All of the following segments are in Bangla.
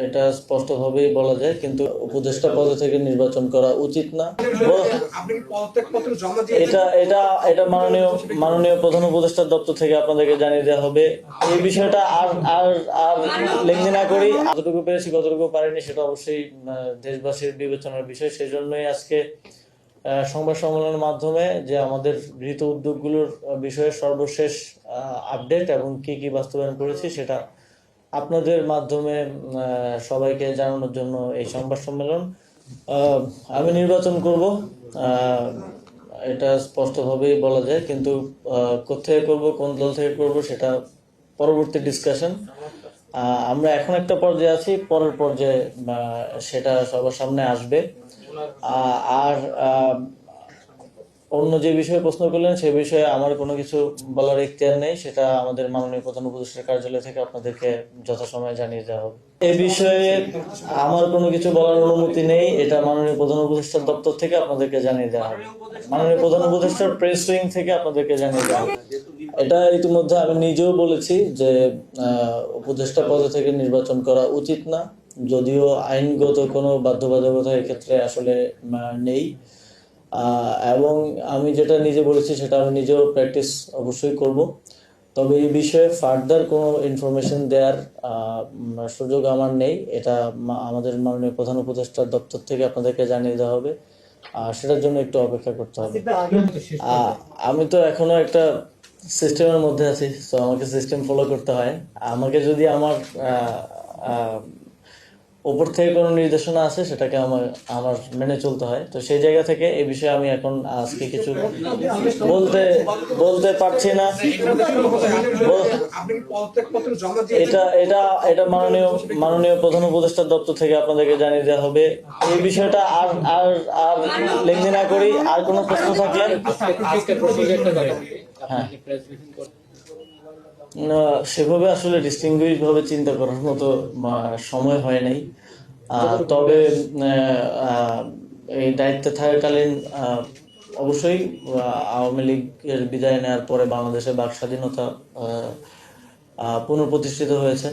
এটা স্পষ্টভাবেই বলা যায়, কিন্তু উপদেষ্টা পদে থেকে নির্বাচন করা উচিত না। এটা এটা এটা মাননীয় প্রধান উপদেষ্টার দপ্তর থেকে আপনাদেরকে জানিয়ে দেওয়া হবে। এই বিষয়টা আর আর আর লেনদেন না করি, কতটুকু পেরেছি কতটুকু পারিনি সেটা অবশ্যই দেশবাসীর বিবেচনার বিষয়। সেই জন্যই আজকে সংবাদ সম্মেলনের মাধ্যমে যে আমাদের গৃহীত উদ্যোগগুলোর বিষয়ে সর্বশেষ আপডেট এবং কি কি বাস্তবায়ন করেছি সেটা আপনাদের মাধ্যমে সবাইকে জানানোর জন্য এই সংবাদ সম্মেলন। আমি নির্বাচন করব, এটা স্পষ্টভাবেই বলা যায়, কিন্তু কোথায় করব, কোন দল থেকে করব সেটা পরবর্তী ডিসকাশন। আমরা এখন একটা পর্যায়ে আছি, পরের পর্যায়ে সেটা সবার সামনে আসবে। আর অন্য যে বিষয়ে প্রশ্ন করলেন সে বিষয়ে আমার কোনো কিছু বলার ইখতিয়ার নেই, সেটা আমাদের মাননীয় প্রধান উপদেষ্টার কার্যালয় থেকে আপনাদেরকে যথাসময়ে জানিয়ে দেওয়া হবে। এ বিষয়ে আমার কোনো কিছু বলার অনুমতি নেই, এটা মাননীয় প্রধান উপদেষ্টার দপ্তর থেকে আপনাদেরকে জানিয়ে দেওয়া হবে, মাননীয় প্রধান উপদেষ্টার প্রেস উইং থেকে আপনাদেরকে জানিয়ে দেওয়া হবে। এটা ইতিমধ্যে আমি নিজেও বলেছি যে উপদেষ্টা পদে থেকে নির্বাচন করা উচিত না, যদিও আইনগত কোনো বাধ্যবাধকতা এক্ষেত্রে আসলে নেই। এবং আমি যেটা নিজে বলেছি সেটা আমি নিজেও প্র্যাকটিস অবশ্যই করব। তবে এই বিষয়ে ফার্দার কোনো ইনফরমেশন দেওয়ার সুযোগ আমার নেই, এটা আমাদের মাননীয় প্রধান উপদেষ্টার দপ্তর থেকে আপনাদেরকে জানিয়ে দেওয়া হবে। সেটার জন্য একটু অপেক্ষা করতে হবে। আমি তো এখনো একটা সিস্টেমের মধ্যে আছি, তো আমাকে সিস্টেম ফলো করতে হয়। আমাকে যদি আমার উপর থেকে কোনো নির্দেশনা আছে সেটাকে আমার মেনে চলতে হয়। তো সেই জায়গা থেকে এই বিষয়ে আমি এখন আজকে কিছু বলতে পারছি না। এটা এটা এটা মাননীয় প্রধান উপদেষ্টার দপ্তর থেকে আপনাদেরকে জানিয়ে দেওয়া হবে। এই বিষয়টা আর আর আর লেনদেন না করি, আর কোনো প্রশ্ন থাকলে হ্যাঁ, সেভাবে আসলে ডিস্টিংগুইশ ভাবে চিন্তা করার মতো সময় হয় নাই। তবে এই দায়িত্বে থাকাকালীন অবশ্যই আওয়ামী লীগের বিদায় নেওয়ার পরে বাংলাদেশে বাক স্বাধীনতা পুনঃপ্রতিষ্ঠিত হয়েছে।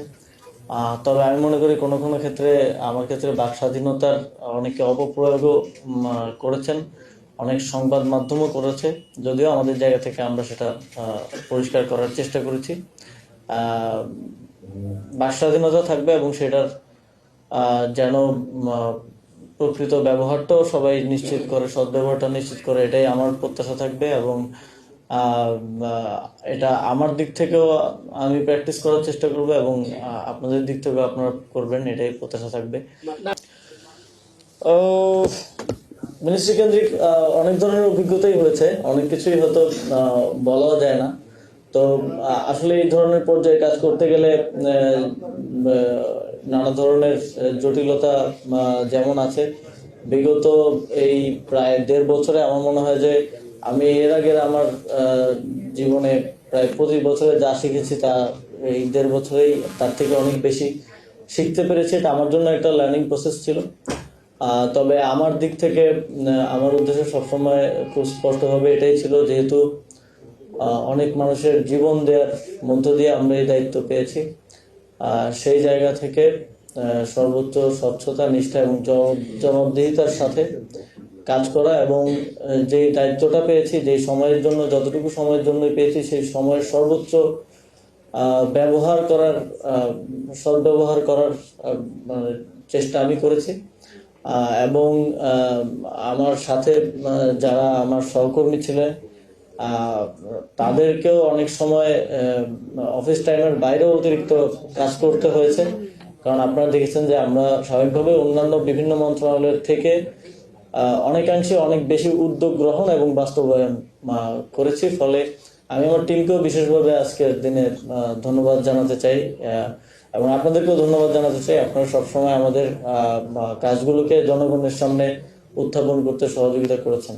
তবে আমি মনে করি কোনো কোনো ক্ষেত্রে আমার ক্ষেত্রে বাক স্বাধীনতার অনেকে অপপ্রয়োগও করেছেন, অনেক সংবাদ মাধ্যমও করেছে, যদিও আমাদের জায়গা থেকে আমরা সেটা পরিষ্কার করার চেষ্টা করেছি। বাক স্বাধীনতা থাকবে এবং সেটার যেন প্রকৃত ব্যবহারটাও সবাই নিশ্চিত করে, সদ্ব্যবহারটা নিশ্চিত করে, এটাই আমার প্রত্যাশা থাকবে। এবং এটা আমার দিক থেকেও আমি প্র্যাকটিস করার চেষ্টা করব এবং আপনাদের দিক থেকেও আপনারা করবেন, এটাই প্রত্যাশা থাকবে। মিনিস্ট্রি কেন্দ্রিক অনেক ধরনের অভিজ্ঞতাই হয়েছে, অনেক কিছুই হয়তো বলা যায় না। তো আসলে এই ধরনের পর্যায়ে কাজ করতে গেলে নানা ধরনের জটিলতা যেমন আছে। বিগত এই প্রায় 1.5 বছরে আমার মনে হয় যে আমি এর আগের আমার জীবনে প্রায় 25 বছরে যা শিখেছি তা এই 1.5 বছরেই তার থেকে অনেক বেশি শিখতে পেরেছি। এটা আমার জন্য একটা লার্নিং প্রসেস ছিল। তবে আমার দিক থেকে আমার উদ্দেশ্য সবসময় খুব স্পষ্টভাবে এটাই ছিল, যেহেতু অনেক মানুষের জীবন দেওয়ার মধ্য দিয়ে আমরা এই দায়িত্ব পেয়েছি, সেই জায়গা থেকে সর্বোচ্চ স্বচ্ছতা, নিষ্ঠা এবং জবাবদিহিতার সাথে কাজ করা এবং যে দায়িত্বটা পেয়েছি, যে সময়ের জন্য, যতটুকু সময়ের জন্য পেয়েছি সেই সময়ের সর্বোচ্চ ব্যবহার করার, সদ্ব্যবহার করার চেষ্টা আমি করেছি। এবং আমার সাথে যারা আমার সহকর্মী ছিলেন তাদেরকেও অনেক সময় অফিস টাইমের বাইরেও অতিরিক্ত কাজ করতে হয়েছে, কারণ আপনারা দেখেছেন যে আমরা স্বাভাবিকভাবে অন্যান্য বিভিন্ন মন্ত্রণালয়ের থেকে অনেকাংশে অনেক বেশি উদ্যোগ গ্রহণ এবং বাস্তবায়ন করেছি। ফলে আমি আমার টিমকেও বিশেষভাবে আজকের দিনে ধন্যবাদ জানাতে চাই এবং আপনাদেরকেও ধন্যবাদ জানাতে চাই। আপনারা সবসময় আমাদের কাজগুলোকে জনগণের সামনে উত্থাপন করতে সহযোগিতা করেছেন।